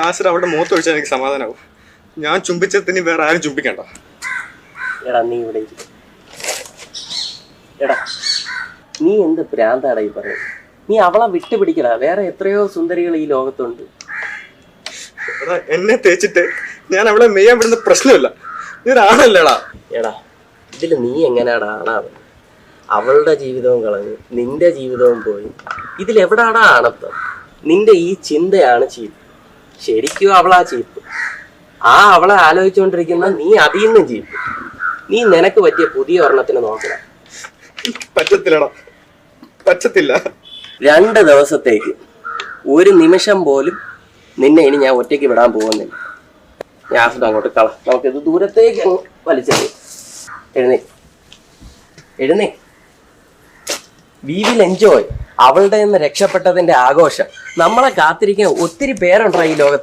Acid അവിടെ മുഖത്ത് ഒഴിച്ചാൽ എനിക്ക് സമാധാനമാവും. ഞാൻ ചുംബിച്ചതിന് വേറെ ആരും ചുംബിക്കണ്ട. എടാ നീ ഇവിടെ എടാ നീ എന്ത് ഭ്രാന്താടാ ഈ പറയുന്നത്? നീ അവളെ വിട്ടുപിടിക്കടാ. വേറെ എത്രയോ സുന്ദരികൾ ഈ ലോകത്തുണ്ട്. എടാ എന്നെ തേച്ചിട്ട് ഞാൻ അവളെ മെയ്യാൻ വിടുന്ന പ്രശ്നമില്ല. നീ ഒരാണല്ലേടാ. എടാ ഇതിൽ നീ എങ്ങനെയാടാ ആണാവ്? അവളുടെ ജീവിതവും കളഞ്ഞു, നിന്റെ ജീവിതവും പോയി. ഇതിലെവിടാടാ ആണത്തം? നിന്റെ ഈ ചിന്തയാണ് ചീപ്പ്. ശരിക്കും അവളാ ചീപ്പ്. അവളെ ആലോചിച്ചുകൊണ്ടിരിക്കുന്ന നീ അതിൽ നിന്നും ചീപ്പ്. നീ നിനക്ക് പറ്റിയ പുതിയ ഒരെണ്ണത്തിന് നോക്കണം. പറ്റത്തില്ലടാ, പറ്റത്തില്ല. 2 ദിവസത്തേക്ക് 1 നിമിഷം പോലും നിന്നെ ഇനി ഞാൻ ഒറ്റയ്ക്ക് വിടാൻ പോകുന്നില്ല. ഞാൻ അങ്ങോട്ട് കള. നമുക്കിത് ദൂരത്തേക്ക് വലിച്ചെറിയും. എഴുന്നേ. We will enjoy. അവളുടെ നിന്ന് രക്ഷപ്പെട്ടതിന്റെ ആഘോഷം. നമ്മളെ കാത്തിരിക്കാൻ ഒത്തിരി പേരുണ്ടോ ഈ ലോകത്ത്.